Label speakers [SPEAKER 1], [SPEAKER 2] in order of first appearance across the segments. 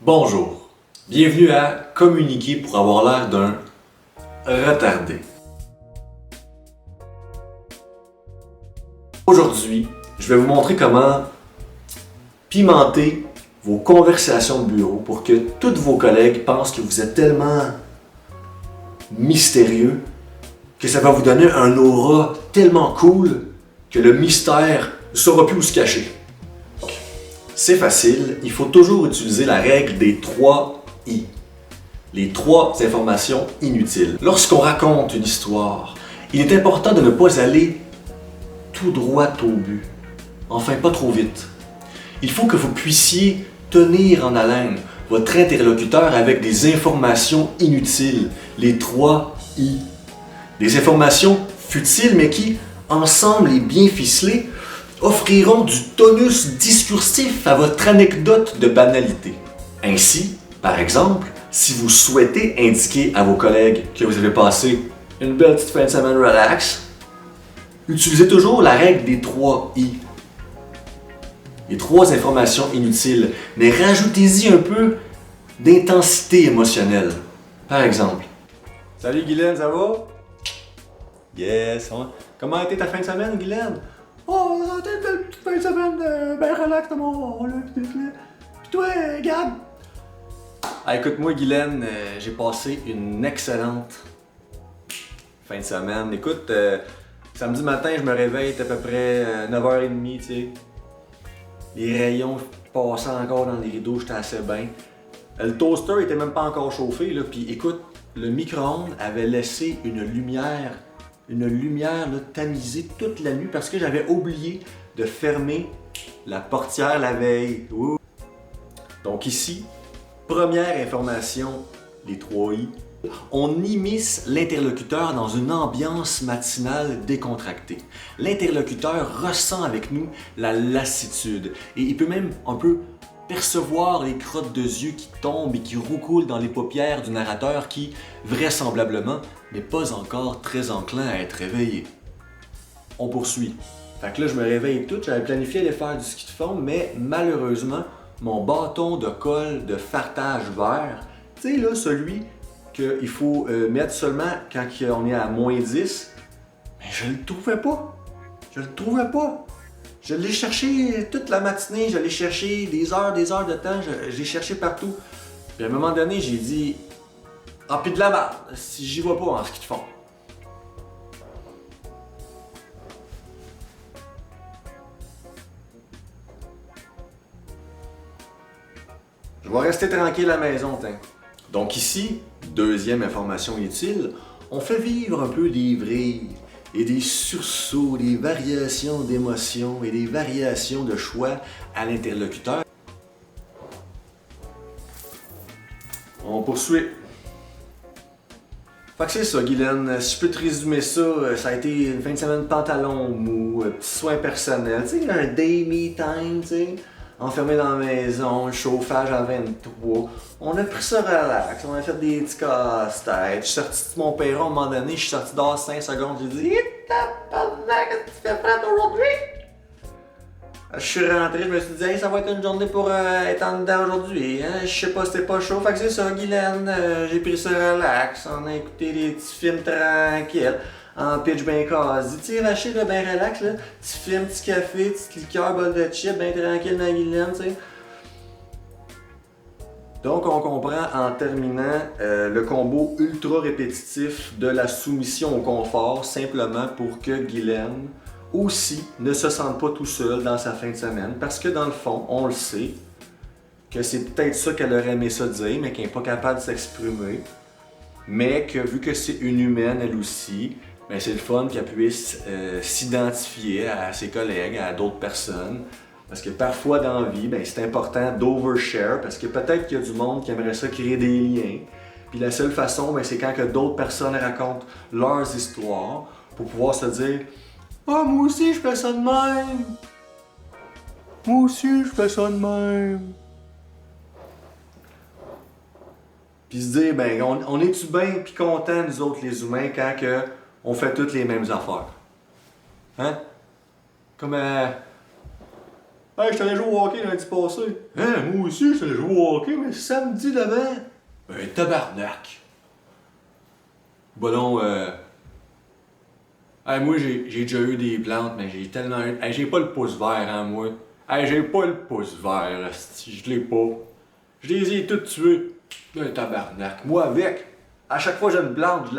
[SPEAKER 1] Bonjour, bienvenue à Communiquer pour avoir l'air d'un retardé. Aujourd'hui, je vais vous montrer comment pimenter vos conversations de bureau pour que tous vos collègues pensent que vous êtes tellement mystérieux que ça va vous donner un aura tellement cool que le mystère ne saura plus où se cacher. C'est facile, il faut toujours utiliser la règle des 3 I. Les 3 informations inutiles. Lorsqu'on raconte une histoire, il est important de ne pas aller tout droit au but. Enfin, pas trop vite. Il faut que vous puissiez tenir en haleine votre interlocuteur avec des informations inutiles. Les 3 I. Des informations futiles, mais qui, ensemble et bien ficelées, offriront du tonus discursif à votre anecdote de banalité. Ainsi, par exemple, si vous souhaitez indiquer à vos collègues que vous avez passé une belle petite fin de semaine relax, utilisez toujours la règle des 3 I. Les 3 informations inutiles, mais rajoutez-y un peu d'intensité émotionnelle. Par exemple, salut Guylaine, ça va? Yes, comment a été ta fin de semaine, Guylaine? Oh, ça a été une belle petite fin de semaine, ben relax dans mon là, pis toi, Gab? Ah, écoute-moi, Guylaine, j'ai passé une excellente fin de semaine. Écoute, samedi matin, je me réveille, c'est à peu près 9h30, tu sais. Les rayons passaient encore dans les rideaux, j'étais assez bien. Le toaster était même pas encore chauffé, là, puis écoute, le micro-ondes avait laissé une lumière là, tamisée toute la nuit parce que j'avais oublié de fermer la portière la veille. Ouh. Donc ici, première information, les 3 I. On immisce l'interlocuteur dans une ambiance matinale décontractée. L'interlocuteur ressent avec nous la lassitude et il peut même un peu percevoir les crottes de yeux qui tombent et qui roucoulent dans les paupières du narrateur qui, vraisemblablement, n'est pas encore très enclin à être réveillé. On poursuit. Fait que là, je me réveille tout, j'avais planifié aller faire du ski de fond, mais malheureusement, mon bâton de colle de fartage vert, tu sais là, celui qu'il faut mettre seulement quand on est à -10, mais je le trouvais pas. Je l'ai cherché toute la matinée, je l'ai cherché des heures de temps, je l'ai cherché partout. Puis à un moment donné, j'ai dit ah, pis de la merde, si j'y vais pas en ski de fond. Je vais rester tranquille à la maison, tiens. Donc ici, deuxième information utile, on fait vivre un peu des vrilles et des sursauts, des variations d'émotions et des variations de choix à l'interlocuteur. On poursuit. Fait que c'est ça, Guylaine. Si je peux te résumer ça, ça a été une fin de semaine pantalon mou, petit soin personnel, tu sais, un day me time, tu sais, enfermé dans la maison, le chauffage à 23. On a pris ça relax, on a fait des petits casse-têtes. Je suis sorti de mon perron à un moment donné, je suis sorti dehors 5 secondes, j'ai dit tabarnak, qu'est-ce que tu fais prête aujourd'hui? Je suis rentré, je me suis dit, hey, ça va être une journée pour être en dedans aujourd'hui. Hein? Je sais pas si c'était pas chaud. Fait que c'est ça, Guylaine. J'ai pris ça relax. On a écouté des petits films tranquilles. En pitch ben quasi. Tu sais, Rachid, là, ben relax, là. Petit film, petit café, petite liqueur, bol de chips, ben tranquille dans Guylaine, tu sais. Donc, on comprend en terminant le combo ultra répétitif de la soumission au confort, simplement pour que Guylaine aussi ne se sente pas tout seul dans sa fin de semaine, parce que dans le fond, on le sait, que c'est peut-être ça qu'elle aurait aimé ça dire, mais qu'elle n'est pas capable de s'exprimer, mais que vu que c'est une humaine elle aussi, ben c'est le fun qu'elle puisse s'identifier à ses collègues, à d'autres personnes, parce que parfois dans la vie, ben, c'est important d'overshare, parce que peut-être qu'il y a du monde qui aimerait ça créer des liens, puis la seule façon, ben, c'est quand que d'autres personnes racontent leurs histoires, pour pouvoir se dire ah, moi aussi je fais ça de même! Moi aussi je fais ça de même! Puis se dire, ben, on est-tu bien pis content, nous autres les humains, quand que on fait toutes les mêmes affaires? Hein? Comme Hey, je suis allé jouer au hockey lundi passé. Hein, moi aussi, je suis allé jouer au hockey, mais samedi d'avant. Ben, tabarnak. Bon, non, hey, moi, j'ai déjà eu des plantes, mais j'ai tellement eu. Hey, j'ai pas le pouce vert, hein, moi. Hey, j'ai pas le pouce vert, asti, je l'ai pas. Je les ai toutes tuées. Ben, tabarnak. Moi, avec, à chaque fois que j'ai une plante,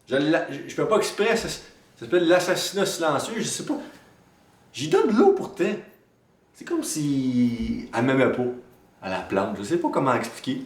[SPEAKER 1] je fais pas exprès, ça s'appelle l'assassinat silencieux, je sais pas. J'y donne de l'eau pourtant. C'est comme si elle m'aimait pas à la plante. Je sais pas comment expliquer.